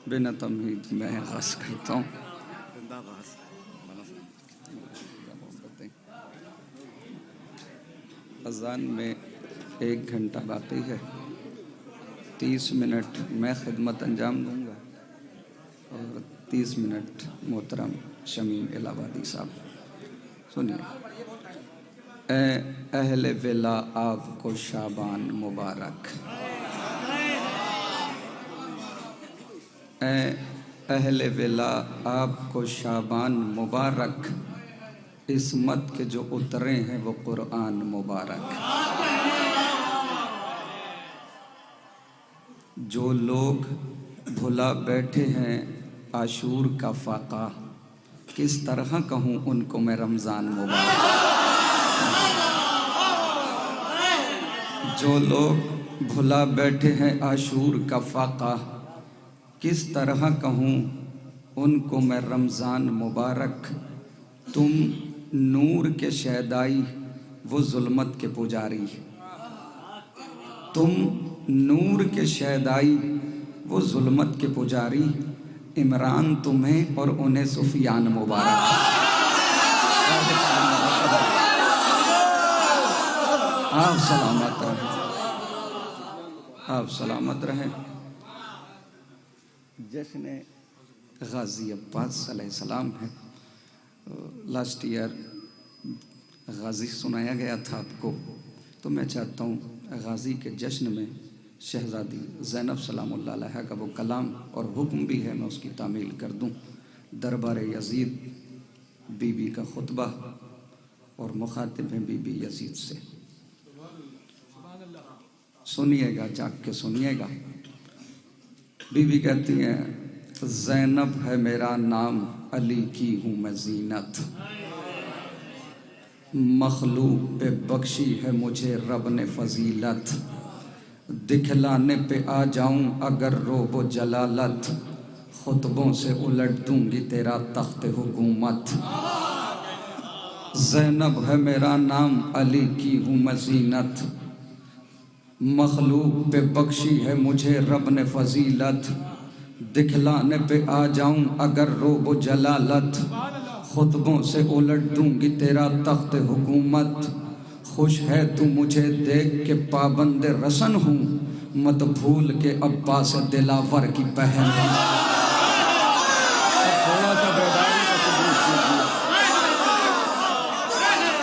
बिना तमहीद मैं आगाज़ करता हूँ। अज़ान में 1 घंटा बाकी है। 30 मिनट मैं खिदमत अंजाम दूँगा और 30 मिनट मोहतरम शमीम इलाहाबादी साहब। सुनिए। ए अहले वेला आपको शाबान मुबारक। ए अहले वेला आपको शाबान मुबारक। इसमत के जो उतरे हैं वो कुरान मुबारक। जो लोग भुला बैठे हैं आशूर का फाका, किस तरह कहूँ उनको मैं रमज़ान मुबारक। जो लोग भुला बैठे हैं आशूर का फाका, किस तरह कहूँ उनको मैं रमज़ान मुबारक। तुम नूर के शहदाई वो जुल्मत के पुजारी। तुम नूर के शहदाई वो जुल्मत के पुजारी। इमरान तुम्हें और उन्हें सुफियान मुबारक। आप सलामत रहें, आप सलामत रहें। जश्न गाजी अब्बास अलैहिस्सलाम है। लास्ट ईयर गाजी सुनाया गया था आपको, तो मैं चाहता हूँ गाजी के जश्न में शहज़ादी ज़ैनब सलामुल्लाह अलैहा का वो कलाम और हुक्म भी है, मैं उसकी तामील कर दूँ। दरबार यजीद बीबी का खुतबा और मुखातिब हैं बीबी यजीद से। सुनिएगा, जाग के सुनिएगा। बीबी कहती हैं, ज़ैनब है मेरा नाम, अली की हूँ मैं ज़ीनत। मखलूक पे बख्शी है मुझे रब ने फजीलत। दिखलाने पे आ जाऊँ अगर रोबो जलालत। खुतबों से उलट दूंगी तेरा तख्त हुकूमत। ज़ैनब है मेरा नाम, अली की हूँ मैं ज़ीनत। मखलूक पे बख्शी है मुझे रब ने फजीलत। दिखलाने पे आ जाऊं अगर रोबो जलालत। खुतबों से उलट दूंगी तेरा तख्त हुकूमत। खुश है तू मुझे देख के पाबंद रसन हूँ, मत भूल के अब्बास दिलावर की बहन।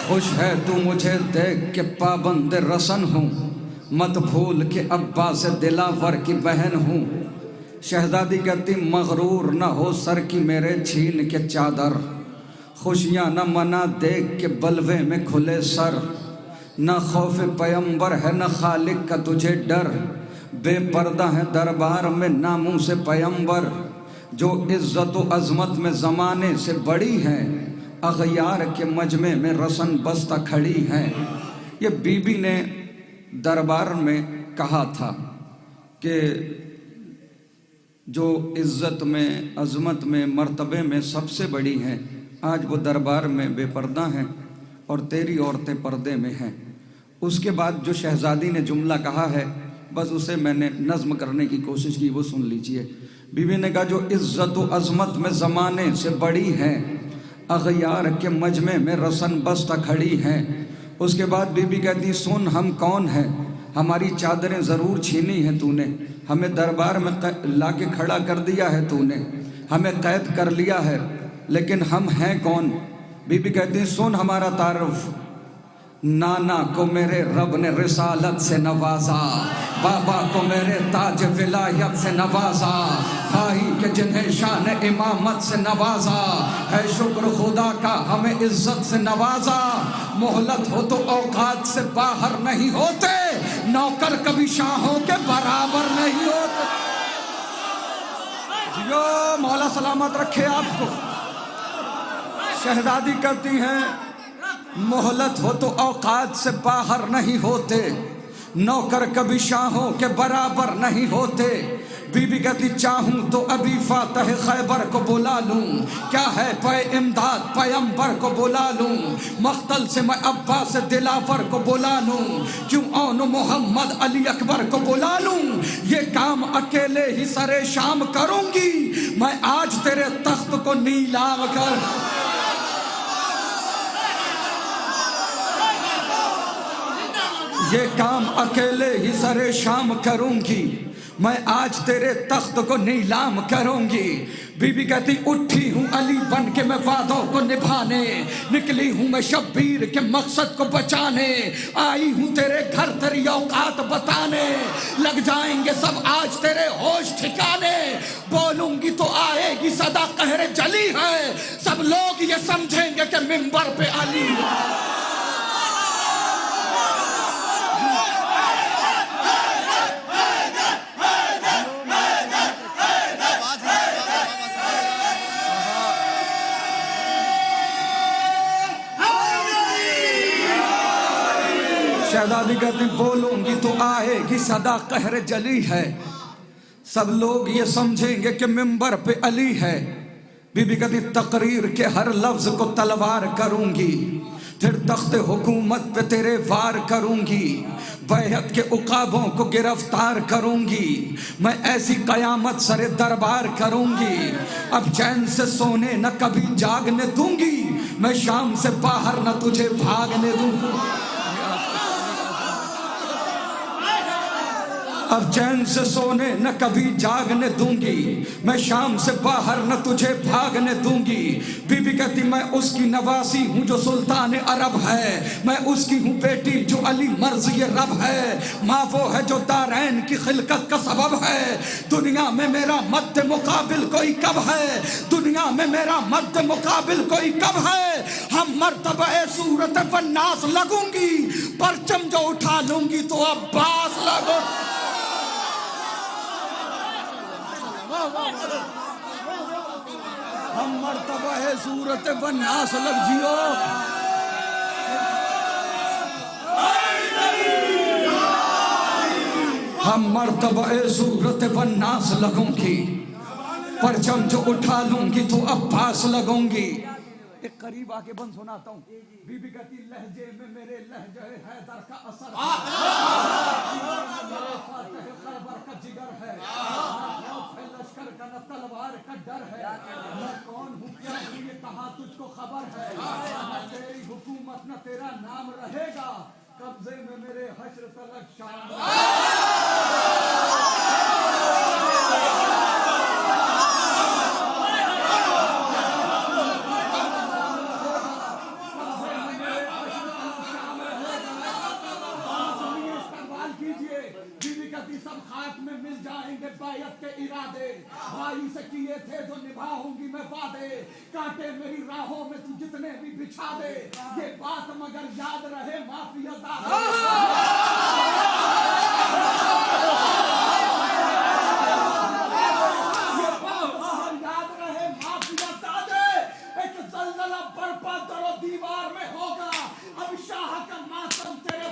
खुश है तू मुझे देख के पाबंद रसन हूँ, मत भूल के अब्बास दिलावर की बहन हूँ। शहजादी कहती मगरूर न हो सर की मेरे छीन के चादर। खुशियाँ न मना देख के बलवे में खुले सर। न खौफ पैगंबर है न खालिक का तुझे डर। बेपर्दा है दरबार में नामों से पैगंबर। जो इज्जत व अजमत में ज़माने से बड़ी है, अगयार के मजमे में रसन बस्ता खड़ी है। ये बीबी ने दरबार में कहा था कि जो इज़्ज़त में, अज़मत में, मर्तबे में सबसे बड़ी हैं, आज वो दरबार में बेपर्दा हैं और तेरी औरतें पर्दे में हैं। उसके बाद जो शहज़ादी ने जुमला कहा है, बस उसे मैंने नज़्म करने की कोशिश की, वो सुन लीजिए। बीवी ने कहा, जो इज़्ज़त व अज़मत में ज़माने से बड़ी हैं, अगयार के मजमे में रसन बस्ता खड़ी हैं। उसके बाद बीबी कहती, सुन हम कौन हैं, हमारी चादरें ज़रूर छीनी हैं तूने, हमें दरबार में ला के खड़ा कर दिया है तूने, हमें कैद कर लिया है, लेकिन हम हैं कौन। बीबी कहती, सुन हमारा तारुफ। नाना को मेरे रब ने रिसालत से नवाजा, बाबा को मेरे ताज विलायत से नवाजा, भाई के जिन्हें शान इमामत से नवाजा, है शुक्र खुदा का हमें इज्जत से नवाजा। मोहलत हो तो औकात से बाहर नहीं होते, नौकर कभी शाहों के बराबर नहीं होते। जियो मौला सलामत रखे आपको। शहजादी करती हैं, मोहलत हो तो औकात से बाहर नहीं होते, नौकर कभी शाहों के बराबर नहीं होते। बीबी कहती चाहूं तो अभी फातह खैबर को बुला लूं, क्या है पे इमदाद पैगंबर को बुला लूं, मख्तल से मैं अब्बास दिलावर को बुला लूं, क्यों औन मोहम्मद अली अकबर को बुला लूं, ये काम अकेले ही सरे शाम करूंगी मैं आज तेरे तख्त को नीलाम कर। ये काम अकेले ही सरे शाम करूंगी मैं आज तेरे तख्त को नीलाम करूंगी। बीबी कहती उठी हूँ अली बन के मैं वादों को निभाने, निकली हूँ मैं शब्बीर के मकसद को बचाने, आई हूँ तेरे घर तेरी औकात बताने, लग जाएंगे सब आज तेरे होश ठिकाने, बोलूंगी तो आएगी सदा कहरे जली है, सब लोग ये समझेंगे कि मिंबर पे अली है। शहजादी कहती बोलूंगी तो आएगी सदा कहर जली है, सब लोग ये समझेंगे कि मिंबर पे अली है। बीबी कहती तकरीर के हर लफ्ज को तलवार करूंगी, फिर तख्त हुकूमत पे तेरे वार करूंगी, बैहत के उकाबों को गिरफ्तार करूंगी, मैं ऐसी कयामत सरे दरबार करूंगी, अब चैन से सोने न कभी जागने दूंगी, मैं शाम से बाहर न तुझे भागने दूंगी, अब चैन से सोने न कभी जागने दूंगी, मैं शाम से बाहर न तुझे भागने दूंगी। बीबी कहती मैं उसकी नवासी हूँ जो सुल्तान अरब है, मैं उसकी हूँ बेटी जो अली मर्ज़ी रब है, माँ वो है जो दारैन की खिलकत का सबब है, दुनिया में मेरा मद्द मुकाबिल कोई कब है, दुनिया में मेरा मद्द मुकाबिल कोई कब है, हम मर्तबा सूरत वन्नास लगूंगी, परचम जो उठा लूंगी तो अब्बास लगो। हम मर्तबा है सूरत वन्नास लग जियो, हम मर्तबा है सूरत वन्नास लगूंगी, परचम जो उठा लूंगी तो अब्बास लगूंगी। एक करीब आके बंद सुनाता हूँ। बीबी कहती लहजे में मेरे लहजे हैदर का असर है, खैबर का जिगर है, लश्कर का न तलवार का डर है, मैं कौन हूँ क्या हूँ ये कहा तुझको खबर है, न तेरी हुकूमत न तेरा नाम रहेगा, कब्जे में मेरे हश्र तलक शाम। सब खाक में मिल जाएंगे बैयत के इरादे, भाई से किए थे जो निभाऊंगी मैं वादे, कांटे मेरी राहों में तू जितने भी बिछा दे, ये बात मगर याद रहे माफिया सादे, एक जलजला बरपा दरो दीवार में होगा, अब शाह का मातम तेरे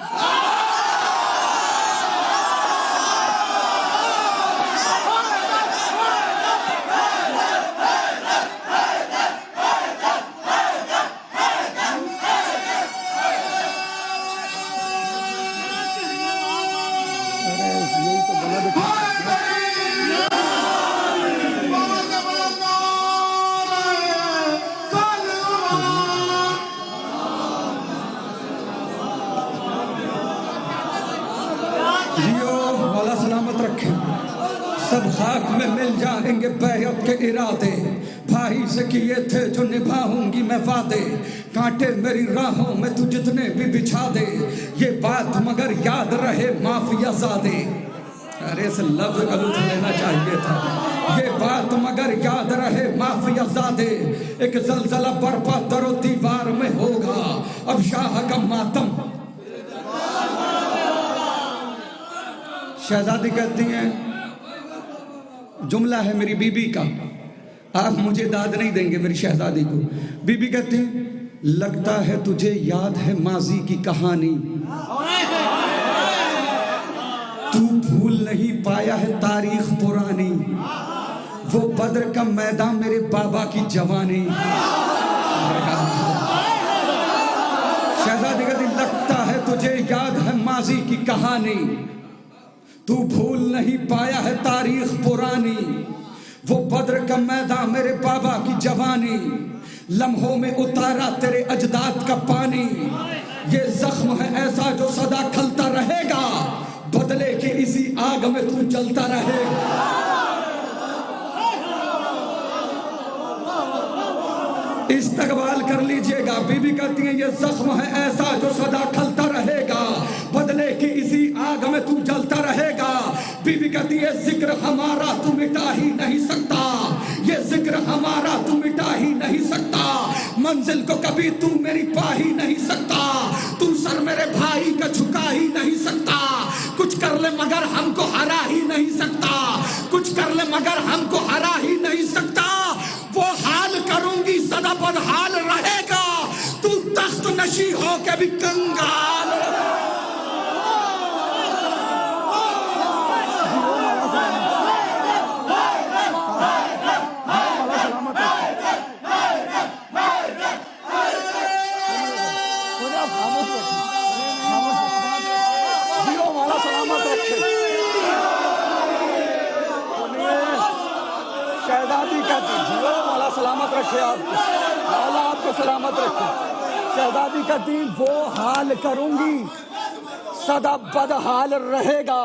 सब खाक में मिल जाएंगे बैयत के इरादे, भाई से किए थे जो निभाऊंगी मैं वादे, कांटे मेरी राहों में तू जितने भी बिछा दे, ये बात मगर याद रहे माफिया ज़ादे। अरे इस लफ्ज़ का लुत्फ़ लेना चाहिए था। ये बात मगर याद रहे माफिया ज़ादे, एक ज़लज़ला बरपा दरो दीवार में होगा, अब शाह का मातम। शहजादी कहती हैं जुमला है मेरी बीबी का, आप मुझे दाद नहीं देंगे मेरी शहजादी को। बीबी कहती लगता है तुझे याद है माजी की कहानी, तू भूल नहीं पाया है तारीख पुरानी, वो बद्र का मैदान मेरे बाबा की जवानी। शहजादी का दिल लगता है तुझे याद है माजी की कहानी, तू भूल नहीं पाया है तारीख पुरानी, वो बद्र का मैदान मेरे बाबा की जवानी, लम्हों में उतारा तेरे अजदाद का पानी। ये जख्म है ऐसा जो सदा खलता रहेगा, बदले के इसी आग में तू जलता रहेगा। इस्तकबाल कर लीजिएगा। बीबी कहती है ये जख्म है ऐसा जो सदा खलता रहेगा, बदले की इसी आग में तू जलता रहेगा। बीबी कहती है जिक्र हमारा तू मिटा ही नहीं सकता, ये जिक्र हमारा तू मिटा ही नहीं सकता, मंजिल को कभी तू मेरी पा ही नहीं सकता, तू सर मेरे भाई का झुका ही नहीं सकता, कुछ कर ले मगर हमको हरा ही नहीं सकता, कुछ कर ले मगर हमको हरा ही नहीं सकता। वो हाल करूंगी सदा बदहाल रहेगा, तू तख्त नशी हो के भी कंगाल। शहजादी का जियो मौला सलामत रखे, आपको मौला आपको सलामत रखे। शहजादी का दीन वो हाल करूंगी सदा बदहाल रहेगा,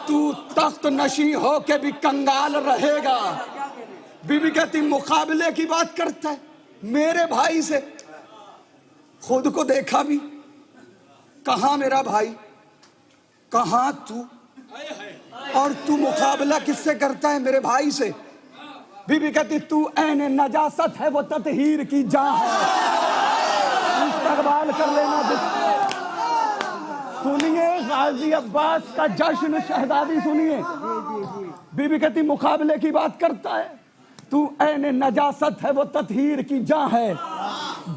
तू तख्त नशी हो के भी कंगाल रहेगा। बीबी कहती मुकाबले की बात करता है मेरे भाई से, खुद को देखा भी, कहां मेरा भाई कहां तू, और तू मुकाबला किससे करता है मेरे भाई से। बीबी कहती तू ऐन नजासत है वो ततहीर की जान है, इस्तकबाल कर लेना। सुनिए गाजी अब्बास का जश्न, शहजादी सुनिए। बीबी कहती मुकाबले की बात करता है, तू ऐन नजासत है वो ततहीर की जान है,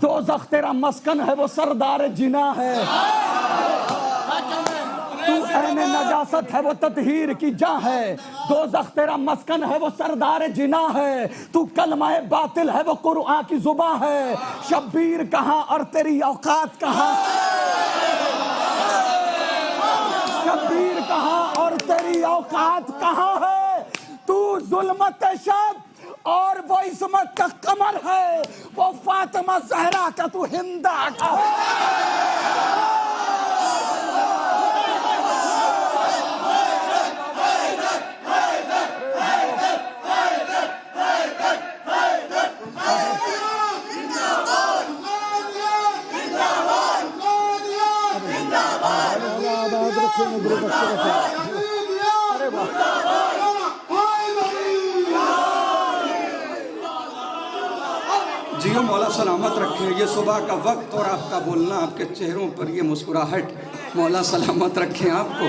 दोज़ख तेरा मस्कन है वो सरदार जिना है, तू ऐन नजासत है वो ततहीर की जान है, दोज़ख तेरा मस्कन है वो सरदार जिना है, तू कलमाए बातिल है वो कुरआन की जुबान है, शब्बीर कहाँ और तेरी औकात कहाँ, शब्बीर कहाँ और तेरी औकात कहाँ है, तू जुल्मत शब और वो इस्मत का कमर है, वो फातिमा ज़हरा का तू हिंदा का जियो मौला सलामत रखे। ये सुबह का वक्त और आपका बोलना, आपके चेहरों पर ये मुस्कुराहट, मौला सलामत रखे आपको।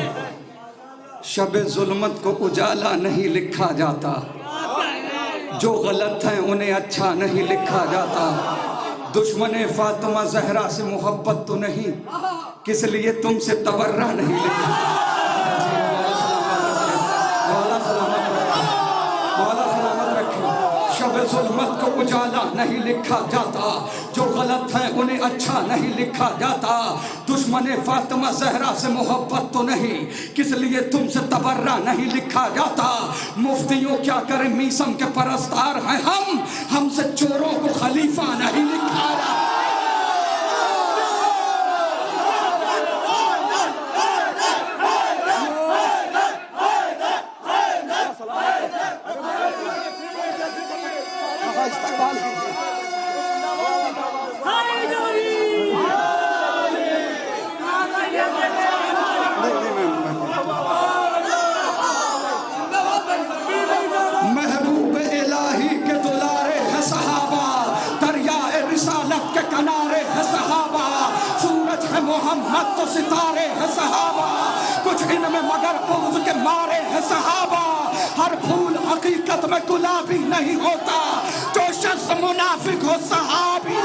शब जुल्मत को उजाला नहीं लिखा जाता, जो गलत है उन्हें अच्छा नहीं लिखा जाता, दुश्मने फातिमा ज़हरा से मोहब्बत तो नहीं, किस लिए तुमसे तबर्रा नहीं लिखा। मौला सलामत रखे, मौला सलामत रखे। शब जुल्मत को उजाला नहीं लिखा जाता, जो गलत है उन्हें अच्छा नहीं लिखा जाता, दुश्मने फातिमा ज़हरा से मोहब्बत तो नहीं, किस लिए तुमसे तबर्रा नहीं लिखा जाता। मुफ्तियों क्या करें मीसम के परस्तार हैं हम, हमसे चोरों को खलीफा नहीं लिखा जाता। महबूब इलाही के दुलारे है सहाबा, दरियाए रिसालत के किनारे है सहाबा, सूरज है मोहम्मद तो सितारे है सहाबा, कुछ इनमें मगर बुग़्ज़ के मारे है सहाबा, हर फूल हकीकत में गुलाबी नहीं होता, जो शख्स मुनाफिक हो सहाबी।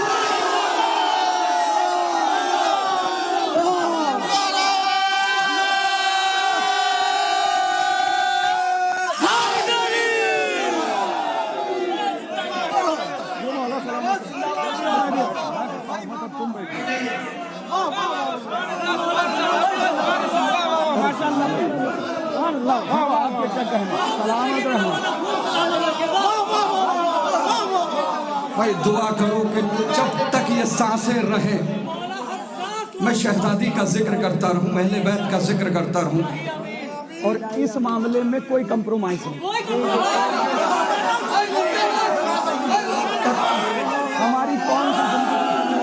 भाई दुआ करो कि जब तक ये सांसें रहे मैं शहजादी का जिक्र करता रहूं, अहले बैत का जिक्र करता रहूं। और इस मामले में कोई कंप्रोमाइज नहीं। हमारी कौन सी जिंदगी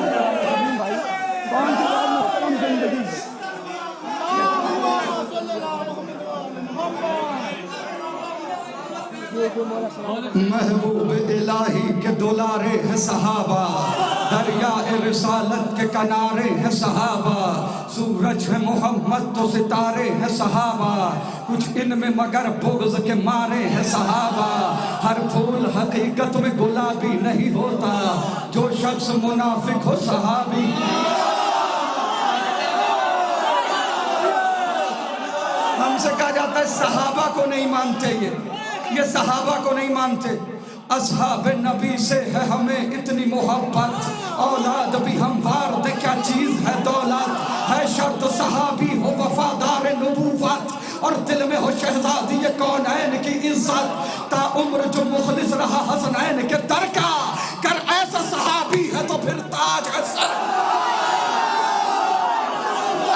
भाई, कौन सी मुहतरम जिंदगी। महबूब इलाही के दुलारे हैं सहाबा, दरिया रिसालत के किनारे हैं सहाबा, सूरज है मोहम्मद तो सितारे हैं सहाबा, कुछ इनमें मगर बुग़्ज़ के मारे हैं सहाबा। हर फूल हकीकत में गुलाबी नहीं होता, जो शख्स मुनाफिक हो सहाबी। हमसे कहा जाता है सहाबा को नहीं मानते, ये सहाबा को नहीं मानते। असहाब नबी से है हमें इतनी मोहब्बत, औलाद भी हमवार दे क्या चीज है दौलत, है शर्त सहाबी हो वफादार नबूवत, और दिल में हो शहजादी ये कौनैन की इज्जत, ता उम्र जो मुखलिस रहा हसनैन के दर का, कर ऐसा सहाबी है तो फिर ताज है सर।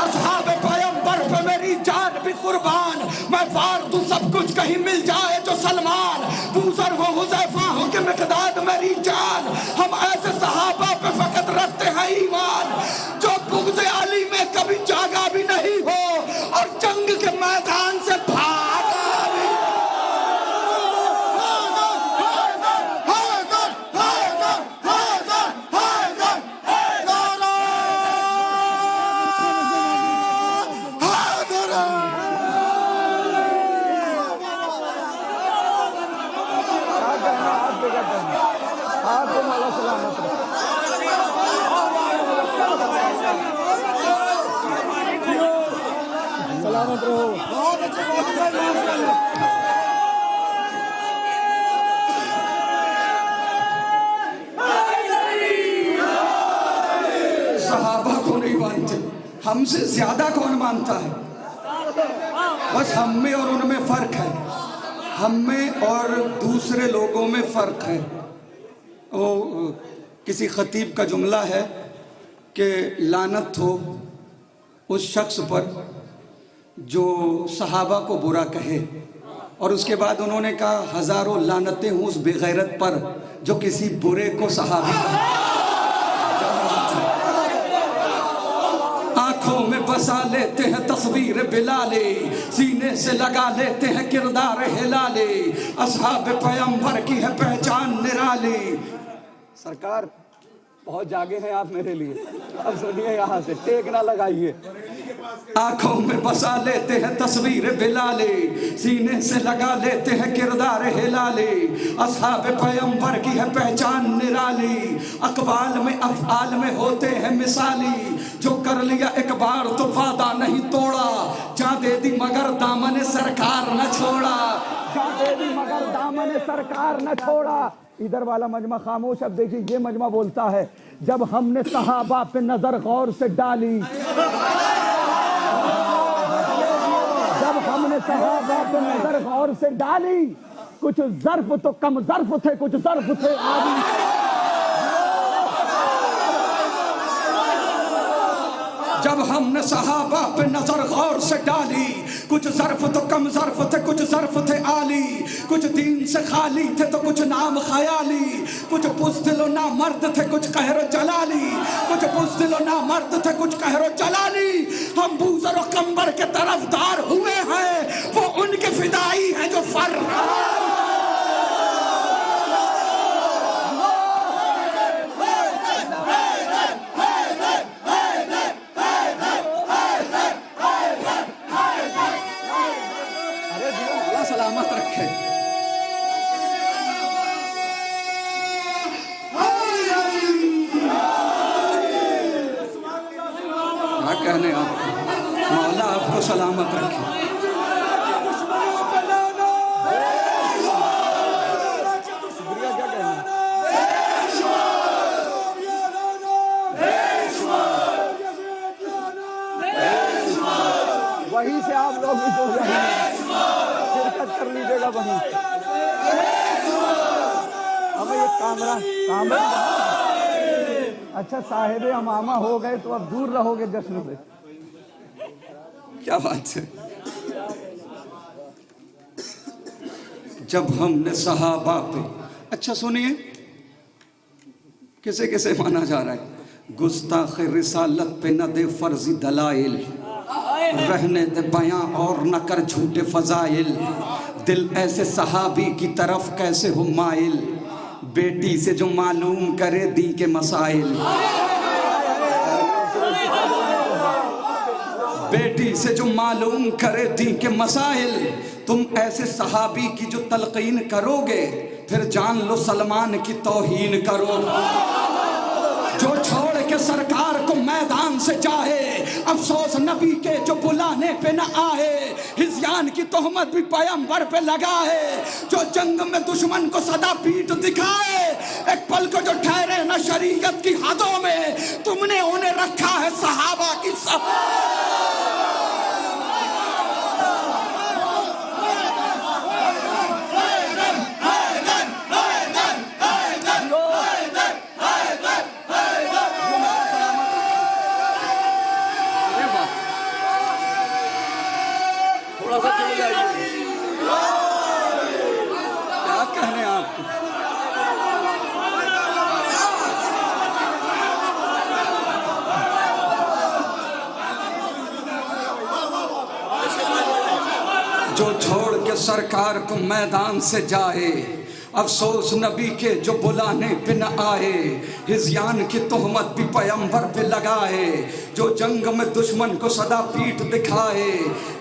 असहाब पैगंबर पे मेरी जान भी कुर्बान, मैं वार दूं सब कुछ कहीं मिल जाए जो सलमान, बूसर हो हुज़ैफा हो के मिक़दाद मेरी जान, हम ऐसे सहाबा पे फकत रखते हैं ईमान, जो बुग़्ज़ अली में कभी जागा भी नहीं हो और जंग के मैदान से भागा भी। आपको मौला सलामत रहे। सलामत रहो। सहाबा को नहीं मानते, हमसे ज्यादा कौन मानता है? बस हम में और उनमें फर्क है, हम में और दूसरे लोगों में फर्क है। ओ किसी खतीब का जुमला है कि लानत हो उस शख्स पर जो सहाबा को बुरा कहे, और उसके बाद उन्होंने कहा हजारों लानतें हूँ उस बेगैरत पर जो किसी बुरे को सहाबी कहे। आंखों में बसा लेते हैं तस्वीर बिलाले, सीने से लगा लेते हैं किरदार हिलाले, असहाब पैगंबर की है पहचान निराली। सरकार बहुत जागे हैं आप मेरे लिए, अब सुनिए यहाँ से, टेक ना लगाइए। आंखों में बसा लेते हैं तस्वीर बिलाले, सीने से लगा लेते हैं किरदार हिलाले, असहाब पैगंबर की है पहचान निराली, अकवाल में अफ़आल में होते हैं मिसाली, जो कर लिया एक बार तो वादा नहीं तोड़ा, जा दे दी मगर दामन सरकार न छोड़ा, जा दे दी मगर दामन सरकार न छोड़ा। इधर वाला मजमा खामोश। अब देखिए ये मजमा बोलता है, जब हमने सहाबा पे नजर गौर से डाली, जब हमने सहाबा पे नजर गौर से डाली, कुछ ज़र्फ तो कम ज़र्फ थे, कुछ ज़र्फ थे आदि। जब हमने सहाबा पे नजर गौर से डाली, कुछ ज़र्फ तो कम ज़र्फ थे, कुछ ज़र्फ थे आली, कुछ दीन से खाली थे तो कुछ नाम ख्याली, कुछ बुज़दिल ना मर्द थे कुछ कहर जलाली, कुछ बुज़दिल ना मर्द थे कुछ कहर जलाली। हम बूज़र और कंबर के तरफदार हुए हैं, वो उनके फिदाई हैं जो फर्रार। सलामत रखे। क्या कहने आपको, मौला आपको सलामत रखे। वहीं से आप लोग भी जुड़ जाएंगे, शिरकत कर लीजिएगा वहीं। हमें कामरा अच्छा साहिब अमामा हो गए तो अब दूर रहोगे जश्न से। क्या बात है। जब हमने सहाबा पे, अच्छा सुनिए किसे किसे माना जा रहा है। गुस्ताख रिसालत पे न दे फर्जी दलाइल, रहने दे बयां और न कर झूठे फजाइल, दिल ऐसे सहाबी की तरफ कैसे हो माइल, बेटी से जो मालूम करे दी के मसाइल, बेटी से जो मालूम करे दी के मसाइल। तुम ऐसे सहाबी की जो तलकीन करोगे फिर जान लो सलमान की तौहीन करोगे। जो छोड़ के सरकार को मैदान से जाए, अफसोस नबी के जो बुलाने पे न आए, हिज़यान की तोहमत भी पैगंबर पे लगाए, जो जंग में दुश्मन को सदा पीठ दिखाए, एक पल को जो ठहरे न शरीयत की हदों में, तुमने उन्हें रखा है सहाबा की सब। क्या कहने आपको। जो छोड़ के सरकार को मैदान से जाए, अफसोस नबी के जो बुलाने पे न आए, हिज़यान की तोहमत भी पैगंबर पे लगाए, जो जंग में दुश्मन को सदा पीठ दिखाए,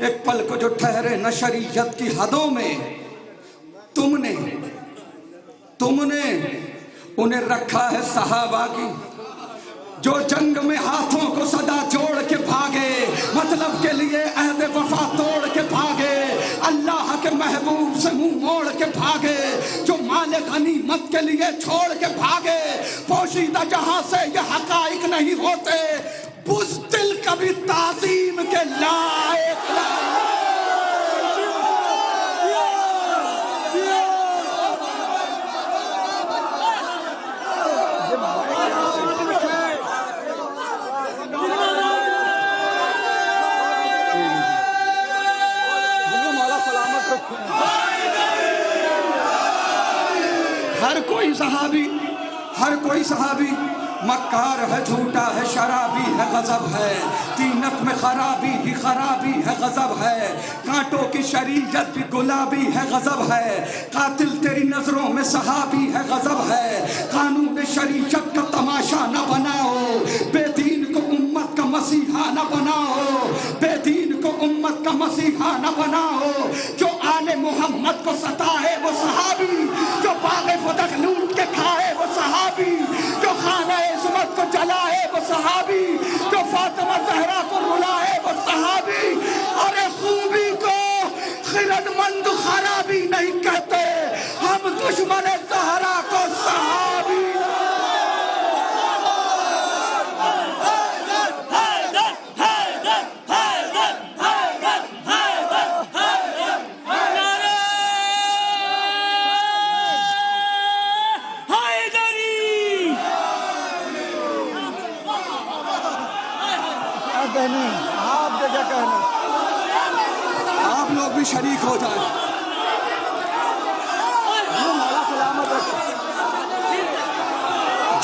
एक पल को जो ठहरे न शरीयत की हदों में, तुमने उन्हें रखा है सहाबा की। जो जंग में हाथों को सदा जोड़ के भागे, मतलब के लिए अहद वफा तोड़ के भागे, अल्लाह के महबूब से मुंह मोड़ के भागे, जो माल गनीमत के लिए छोड़ के भागे, पोशीदा जहां से ये हकाइक नहीं होते, बुज़दिल कभी ताज़ीम के लायक हर कोई सहाबी मक्कार है, झूठा है, शराबी है, गजब है, तीनत में खराबी ही खराबी है, गजब है, कांटों की शरीयत भी गुलाबी है, गजब है, कातिल तेरी नजरों में सहाबी है, गजब है, कानून शरीयत का तमाशा न बनाओ, बेदीन को उम्मत का मसीहा न बनाओ, बेदीन को उम्मत का मसीहा न बनाओ। जो आले मोहम्मद को सताए वो सहाबी, जो बाग़े फदक लूट के खाए वो सहाबी, जो खाना इस्मत को जलाए वो सहाबी, जो फातिमा ज़हरा को रुलाए वो सहाबी। अरे खूबी को खिरदमंद खराबी नहीं कहते, हम दुश्मन ज़हरा को सहाबी। आप क्या कहना, आप लोग भी शरीक हो जाए।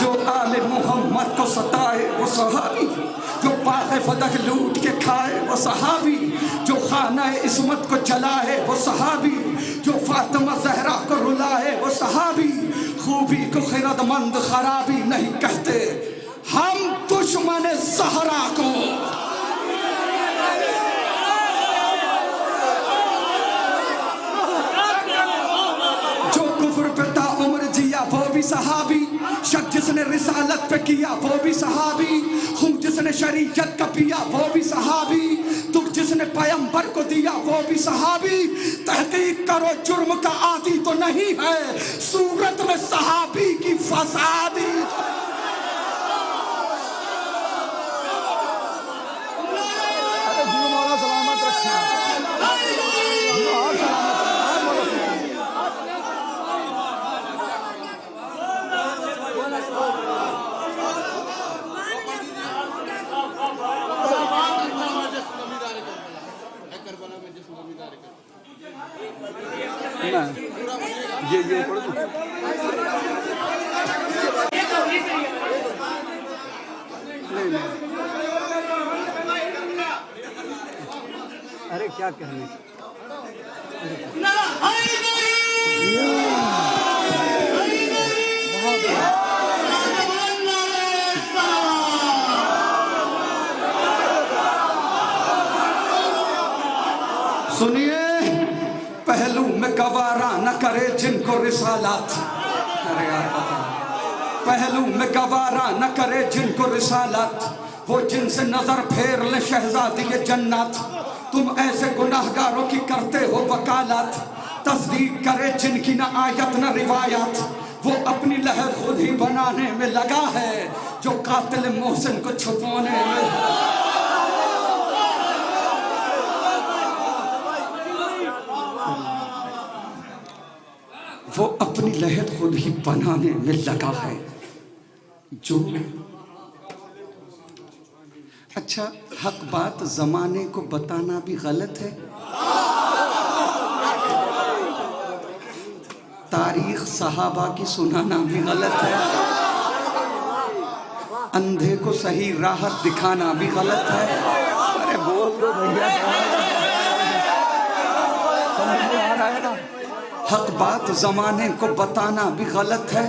जो आले मोहम्मद को सताए वो सहाबी, जो बाग़े फदक लूट के खाए वो सहाबी, जो खाना इस्मत को जलाए वो सहाबी, जो फातिमा ज़हरा को रुलाए वो सहाबी। खूबी को खिरदमंद खराबी नहीं कहते, हम दुश्मन ज़हरा को। जो कुफ्र पे ताउम्र जिया वो भी सहाबी, शक जिसने रिसालत पे किया वो भी सहाबी, खून जिसने शरीयत का पिया वो भी सहाबी, दुख जिसने पैगंबर को दिया वो भी सहाबी। तहकीक करो जुर्म का आदी तो नहीं है, सूरत में सहाबी की फसादी। नहीं। अरे क्या कहने। सुनिए, पहलू में गवारा न करे जिनको रिसालत। अरे यार, पहलू में गवारा न करे जिनको रिसालत, वो जिनसे नजर फेर ले शहजादी ये जन्नत। तुम ऐसे गुनाहगारों की करते हो वकालत, तस्दीक करे जिनकी न आयत न रिवायत। वो अपनी लहर खुद ही बनाने में लगा है, जो कातिल मोहसिन को छुपाने में। वो अपनी लहर खुद ही बनाने में लगा है, जो अच्छा हक बात जमाने को बताना भी गलत है। तारीख सहाबा की सुनाना भी गलत है। अंधे को सही राह दिखाना भी गलत है। अरे बोल दो भैया, समझ में आ रहा है ना। हक बात जमाने को बताना भी गलत है।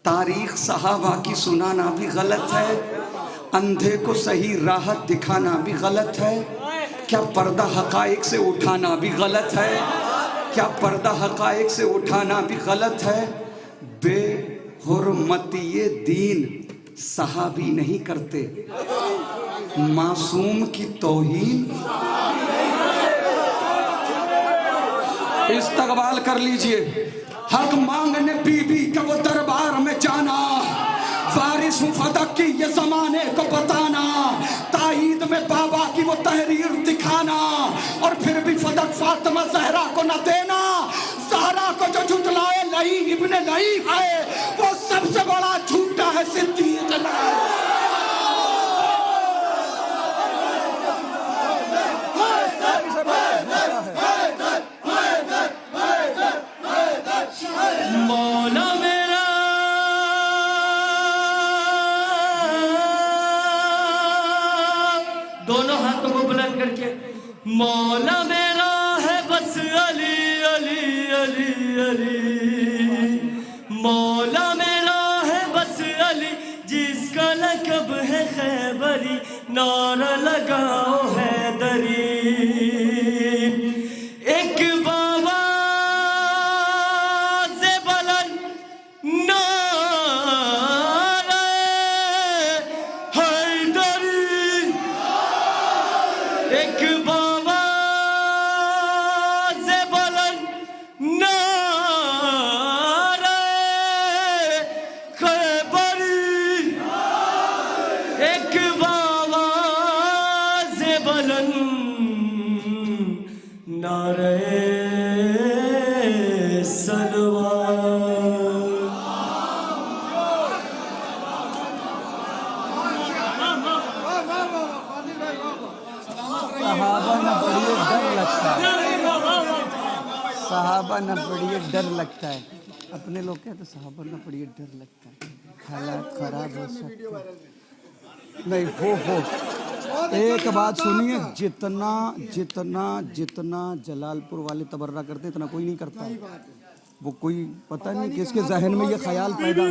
तारीख सहाबा की सुनाना भी गलत है। अंधे को सही राह दिखाना भी गलत है। क्या पर्दा हकाइक से उठाना भी गलत है। क्या पर्दा हकाइक से उठाना भी गलत है। बेहुरमती दीन सहाबी नहीं करते, मासूम की तौहीन। इस्तकबाल कर लीजिए। हक मांगने बीबी का वो दरबार में जाना, वारिस हूँ फदक की ये जमाने को बताना, ताईद में बाबा की वो तहरीर दिखाना, और फिर भी फदक फातिमा जहरा को न देना। जहरा को जो झुटलाए लई इब्ने लई है, वो सबसे बड़ा झूठा है सिद्दीक लाई। मौला मेरा दोनों हाथों को बुलंद करके, मौला मेरा है बस अली अली अली अली। मौला मेरा है बस अली, जिसका लक़ब है खैबरी, नारा लगाओ हैदरी। एक बाबा सहाबा न पढ़िए डर लगता है। अपने लोग क्या तो सहाबा न पढ़िए डर लगता है, हालात खराब हो सकते हैं। नहीं वो एक बात सुनिए, जितना जितना जितना जलालपुर वाले तबर्रा करते इतना कोई नहीं करता। वो कोई पता नहीं किसके जहन में ये ख्याल पैदा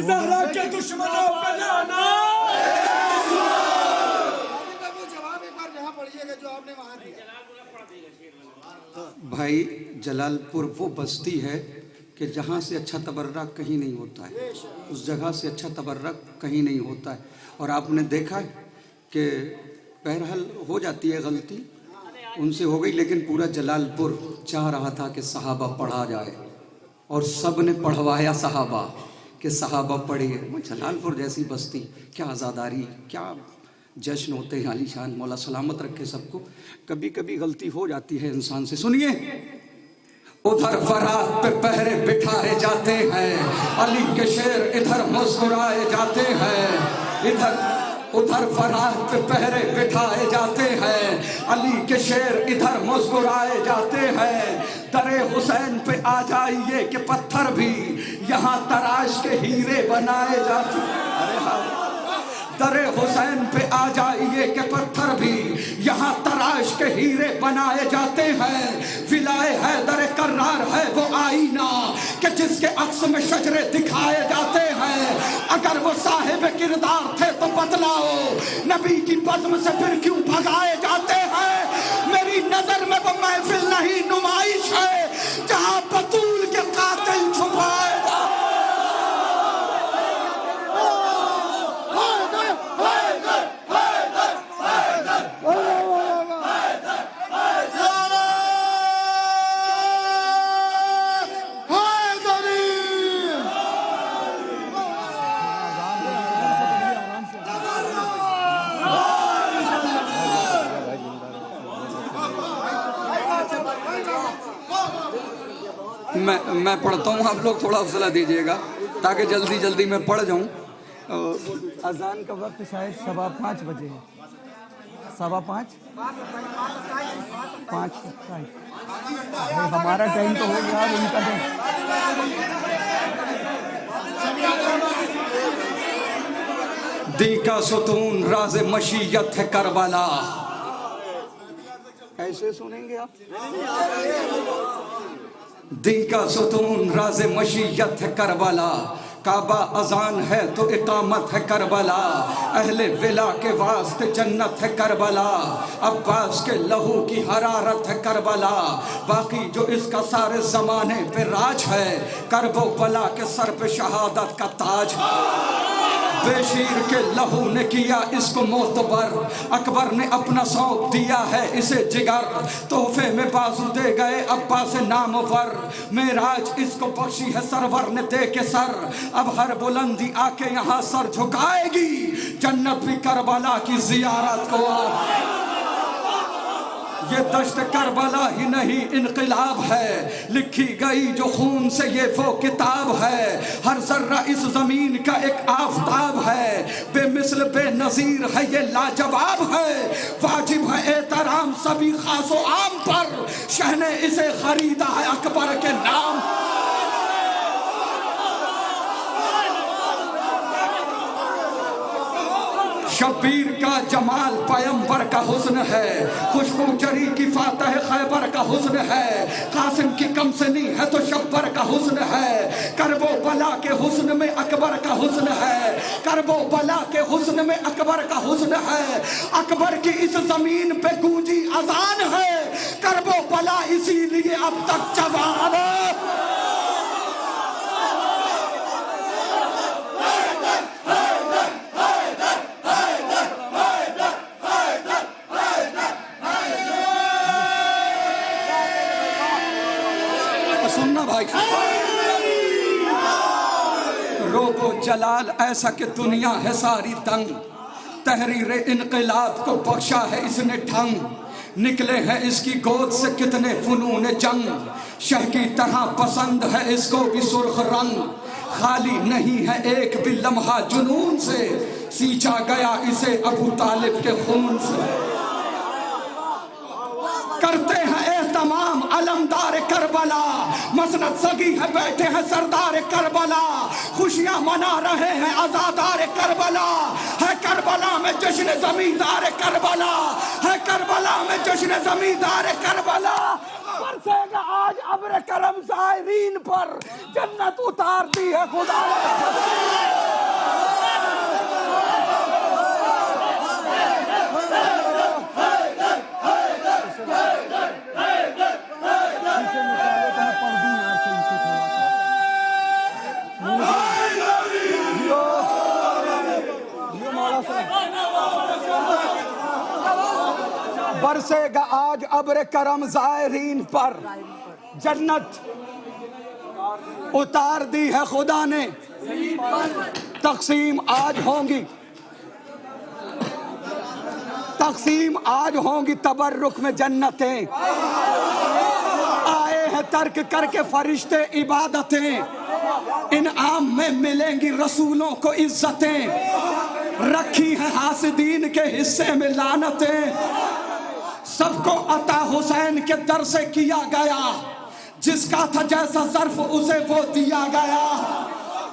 भाई जलालपुर वो बस्ती है कि जहाँ से अच्छा तबर्रा कहीं नहीं होता है, उस जगह से अच्छा तबर्रा कहीं नहीं होता है। और आपने देखा कि बहरहाल हो जाती है गलती, उनसे हो गई, लेकिन पूरा जलालपुर चाह रहा था कि सहाबा पढ़ा जाए, और सब ने पढ़वाया सहाबा कि सहाबा पढ़िए। वो जलालपुर जैसी बस्ती, क्या आज़ादारी, क्या जश्न होते हैं आलीशान। मौला सलामत रखे सबको। कभी कभी गलती हो जाती है इंसान से। सुनिए, उधर फरात पे पहरे बिठाए जाते हैं, अली के शेर इधर मुस्कुराए जाते हैं। उधर फरात पे पहरे बिठाए जाते हैं, अली के शेर इधर मुस्कुराए जाते हैं। दरे हुसैन पे आ जाइए कि पत्थर भी यहाँ तराश के हीरे बनाए जाते हैं। अरे हाँ, दरे हुसैन पे आ जाइए के पत्थर भी यहाँ तराश के हीरे बनाए जाते हैं। विलाए हैदर कर्रार है वो आईना कि जिसके अक्स में शजरे दिखाए जाते हैं। अगर वो साहिब किरदार थे तो बतलाओ नबी की बज़्म से फिर क्यों भगाए जाते हैं। मेरी नजर में वो महफिल नहीं नुमाइश है जहाँ बतूल के कातिल छुपाए मैं पढ़ता हूँ, आप लोग थोड़ा हौसला दीजिएगा ताकि जल्दी जल्दी मैं पढ़ जाऊँ। अजान का वक्त शायद 5:15 बजे है। 5:15 हमारा टाइम तो हो गया, उनका दी का सुतून राज मशीयत है करबला। ऐसे सुनेंगे आप। दी का सुतून राज मशीयत है करबला। काबा अजान है तो इकामत है करबला। अहले विला के वास्ते जन्नत है करबला। अब्बास के लहू की हरारत है करबला। बाकी जो इसका सारे जमाने पे राज है करबो बला के सर पे शहादत का ताज। बेशीर के लहू ने किया इसको मोतबर। अकबर ने अपना सौंप दिया है इसे जिगर। तोहफे में बाजू दे गए अब्बा से नामवर। मेराज इसको बख्शी है सरवर ने दे के सर। अब हर बुलंदी आके यहाँ सर झुकाएगी। जन्नत भी करबला की जियारत को। ये दश्त करबला ही नहीं इनकलाब है। लिखी गई जो खून से ये वो किताब है। हर जर्रा इस जमीन का एक आफताब है। बेमिसल बेनजीर है ये लाजवाब है। वाजिब है एहतराम सभी खासो आम पर। शहने इसे खरीदा है अकबर के नाम। शब्बीर का जमाल पैगंबर का हुस्न है। खुशबू जरी की फातह खैबर का हुस्न है। कासिम की कमसनी है तो शब्बर का हुस्न है। करबो बला के हुस्न में अकबर का हुस्न है। करबो बला के हुस्न में अकबर का हुस्न है। अकबर की इस जमीन पे गूंजी अजान है। करबो बला इसीलिए अब तक जवान है। सुनना भाई, रोको जलाल ऐसा कि दुनिया है सारी तंग। तहरीर इनकलाब को बख्शा है इसने ठंग। निकले हैं इसकी गोद से कितने फनून जंग। शह की तरह पसंद है इसको भी सुर्ख रंग। खाली नहीं है एक भी लम्हा जुनून से। सींचा गया इसे अबू तालिब के खून से। करते हैं एहतमाम अलमदार करबला। मसनद सगी है बैठे हैं सरदार करबला। खुशियां मना रहे हैं आजादार करबला। है करबला में जश्न जमींदार करबला। है करबला में जश्न जमींदार करबला। बरसेगा आज अब्र करम ज़ायरीन पर। जन्नत उतार दी है खुदा ने। बरसेगा आज अब्र करम ज़ायरीन पर। जन्नत उतार दी है खुदा ने। तकसीम आज होंगी। तकसीम आज होंगी तबर्रुक में जन्नतें। आए हैं तर्क करके फरिश्ते इबादतें। इनाम में मिलेंगी रसूलों को इज्जतें। रखी है हासिदीन के हिस्से में लानतें। सबको अता हुसैन के दर से किया गया। जिसका था जैसा ज़र्फ उसे वो दिया गया।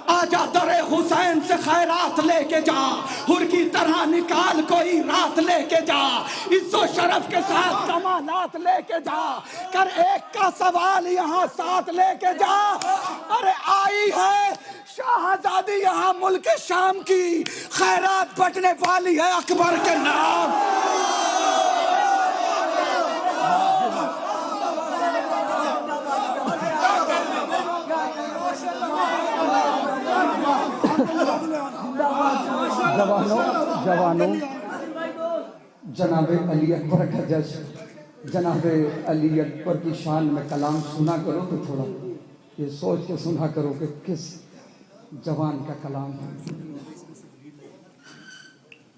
आजा दरे हुसैन से खैरात लेके जा, हुर की तरह निकाल कोई रात लेके जा, इज्जो शरफ के साथ कमालात लेके जा, कर एक का सवाल यहाँ साथ लेके जा। अरे आई है शाहजादी यहाँ मुल्क शाम की, खैरात बटने वाली है अकबर के नाम। जवानों, जनाबे अली अकबर का जश्न, जनाबे अली अकबर की शान में कलाम सुना करो तो थोड़ा ये सोच के सुना करो कि किस जवान का कलाम है।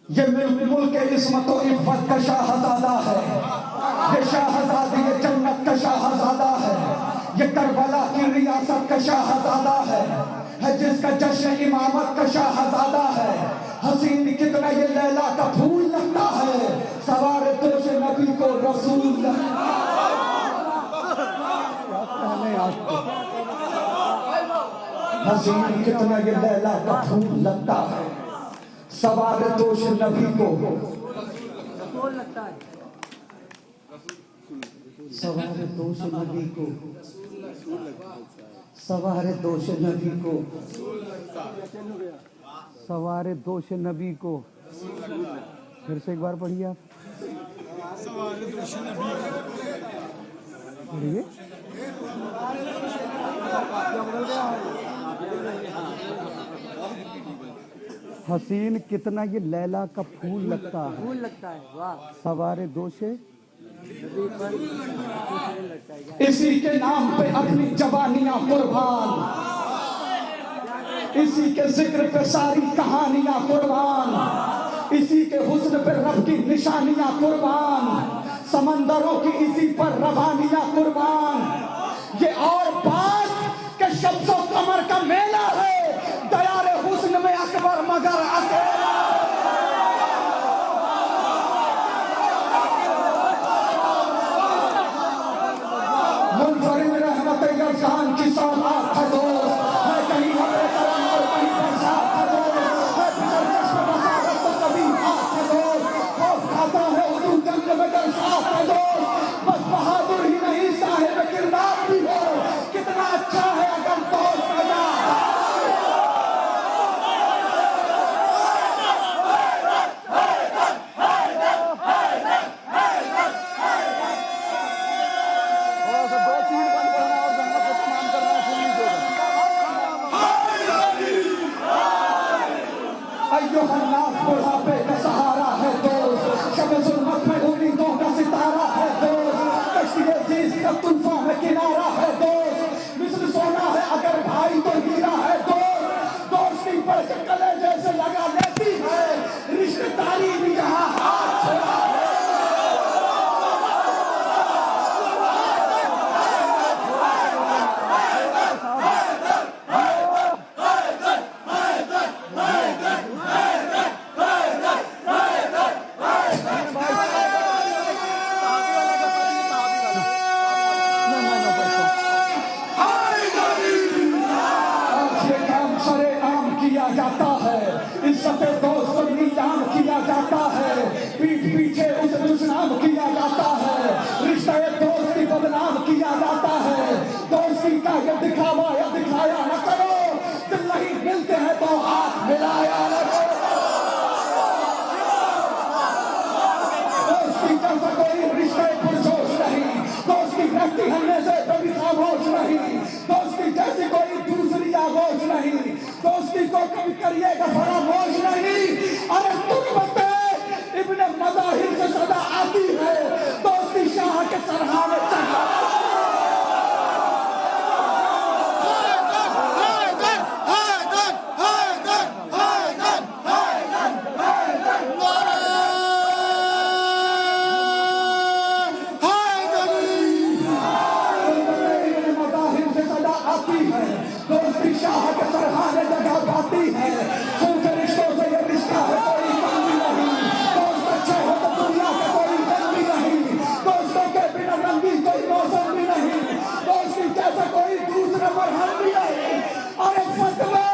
ये मुल्क इस्मत और इफ़्फ़त का शाहज़ादा है, ये शाहज़ादी ये जन्नत का शाहज़ादा है, ये करबला की रियासत का शाहज़ादा है जिसका जश्न इमामत का शाहज़ादा है। हसीन कितना ये लैला का फूल लगता है, सवार दोष नबी को रसूल हसीन कितना ये लैला का फूल लगता है, सवार दोष नबी को सवार दोष नबी को सवार दोष नबी को सवार दोष नबी को। फिर से एक बार पढ़िए आप। पढ़िए। हसीन कितना ये लैला का फूल लगता है, वाह, सवार दोषे इसी के नाम पे अपनी जवानियां कुर्बान, इसी के जिक्र पे सारी कहानियां कुर्बान, इसी के हुस्न पे रब की निशानियां कुर्बान, समंदरों की इसी पर रवानियां कुर्बान। ये और बात के शब्दों कमर का मेला है, दयारे हुस्न में अकबर मगर अकेला। मुनफरिद रहमत इरफान की सौगात है दोस्त, है कहीं अपने करम और कहीं बरसात है दोस्त, है फिसल चश्म बसारत तो कभी हाथ है दोस्त, खौफ खाता है उर्दू जंग में दरसात है दोस्त, बस बहादुर ही नहीं साहिब किरदार भी हो, कितना अच्छा है अगर दोस्त सजा। बुढ़ापे का सहारा है दोस्त, शब ज़ुल्मत में उम्मीदों का सितारा है दोस्त, कश्ती अज़ीज़ का तूफ़ान में किनारा है दोस्त, मिस्र सोना है अगर भाई तो हीरा है दोस्त, दोस्ती बढ़ के कले जैसे लगा लेती है, रिश्तेदारी भी यहाँ हाथ छोड़ा है। जाता है इज्जत दोस्त को नीलाम किया जाता है, पीठ पीछे उसे दुश्मन किया जाता है, रिश्ते दोस्ती बदनाम किया जाता है, दोस्ती का ये दिखावा या दिखाया न करो, दिल नहीं मिलते हैं तो हाथ मिलाया न करो। दोस्ती जैसा कोई रिश्ते पुरजोश नहीं, दोस्ती व्यक्ति हमने से कभी खामोश नहीं, दोस्ती जैसी कोई दूसरी आगोश नहीं, दोस्ती को कभी करिएगा फरामोश नहीं। अरे तुर्बते इब्ने मज़ाहिर से सदा आती है, दोस्ती शाह के सरहाने चढ़ा। दोस्ती शाह के सरहाने जगह पाती है, खून रिश्तों से ये रिश्ता है कोई कम भी नहीं, दोस्त अच्छे हो तो दुनिया का कोई गम भी नहीं, दोस्तों के बिना रंगी कोई मौसम भी नहीं, दोस्ती जैसा कोई दूसरा मरहम भी नहीं। अरे फतवे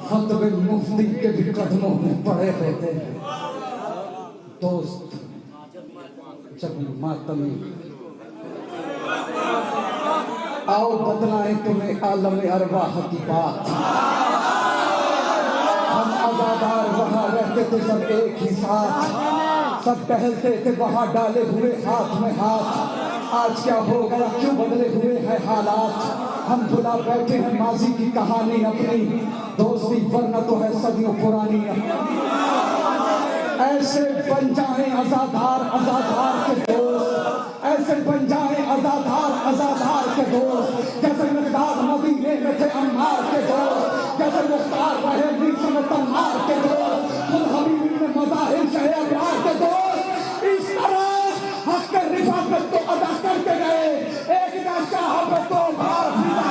खतबे मुफ्ती के भी कदमों में पड़े रहते हैं दोस्त जब मातमी। आओ बतलाएं तुम्हें आलम अरवाह की बात। हम आजादार वहाँ रहते थे सब एक ही साथ, सब टहलते थे वहाँ डाले हुए हाथ में हाथ। आज क्या हो गया, क्यों बदले हुए हैं हालात। हम भुला बैठे हैं माजी की कहानी अपनी, दोस्ती वरना तो है सदियों पुरानी। ऐसे बन जाएं आजादार आजादार के दोस्त, ऐसे बन जाएं आजादार आजादार के दोस्त। जैसे मिकदाद मदीने में थे अम्मार के दोस्त, जैसे मुख्तार रहे बीच में तन्हार के दोस्त, खुद हबीबी में मज़ाहिर शहे अब्रार के दोस्त। इस तरह हक के रिफाकत को अदा करते गए, एक शाह पे तो भार फिदा।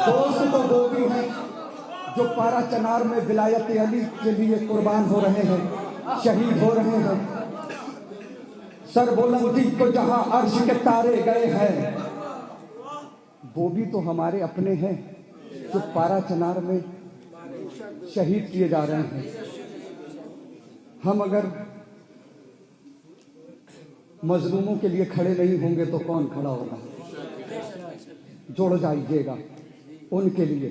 दोस्त तो वो भी हैं जो पारा चनार में विलायत अली के लिए कुर्बान हो रहे हैं, शहीद हो रहे हैं। सरबुलंदी को जहां अर्श के तारे गए हैं, वो भी तो हमारे अपने हैं जो पारा चनार में शहीद किए जा रहे हैं। हम अगर मजलूमों के लिए खड़े नहीं होंगे तो कौन खड़ा होगा। जुड़ जाइएगा उनके लिए।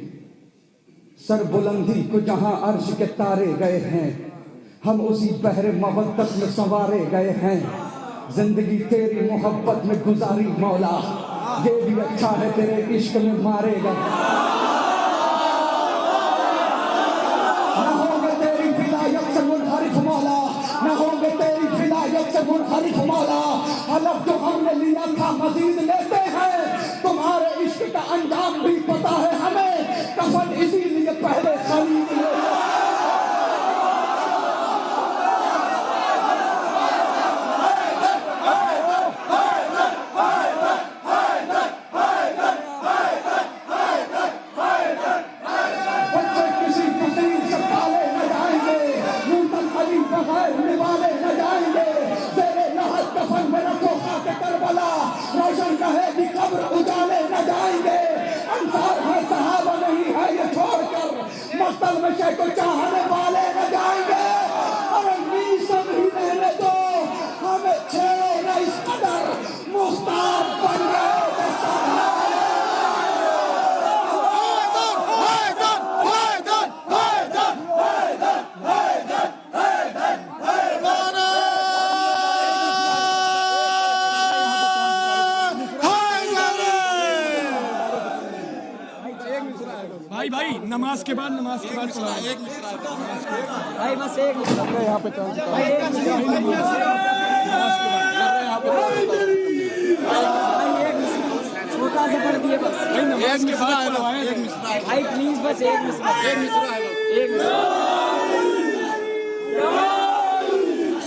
सरबुलंदी को जहां अर्श के तारे गए हैं, हम उसी बहरे मवद्दत में संवारे गए हैं। जिंदगी तेरी मोहब्बत में गुजारी मौला, ये भी अच्छा है तेरे इश्क में मारे गए। न होंगे तेरी विलायत से मुनहरिफ मौला, न होंगे तेरी विलायत से मुनहरिफ मौला। हलफ जो हमने लिया था मजीद लेते हैं, तुम्हारे इश्क का अंजाम भी पता है हमें, कफन इसीलिए पहले खरीद ले। बच्चे किसी फकीर से पाले न जाएंगे, नूतन अली बगैर निवाले न जाएंगे। तेरे लहद कफन में रखो खाके करबला, रोशन रहेगी कब्र उजाले न जाएंगे। अंसार है सहाबा नहीं है ये छोड़कर, मक्तल में शे को चाहने वाले न जाएंगे। अरे मीसम ही रहने दो, हमें छेड़ो न इस कदर, मुख्तार बन गए। भाई भाई नमाज के बाद पढ़ा एक भाई बस एक यहाँ पे छोटा सा पढ़ दिए बस नमाज के बाद भाई प्लीज बस एक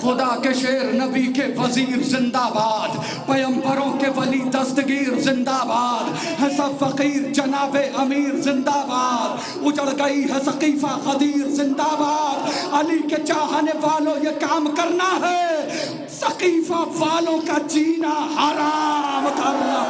खुदा के शेर नबी के वजीर जिंदाबाद, पैगंबरों के वली दस्तगीर जिंदाबाद, है सब फकीर जनाबे अमीर जिंदाबाद, उजड़ गई है सकीफा खदीर जिंदाबाद। अली के चाहने वालों ये काम करना है, सकीफा वालों का जीना हराम करना।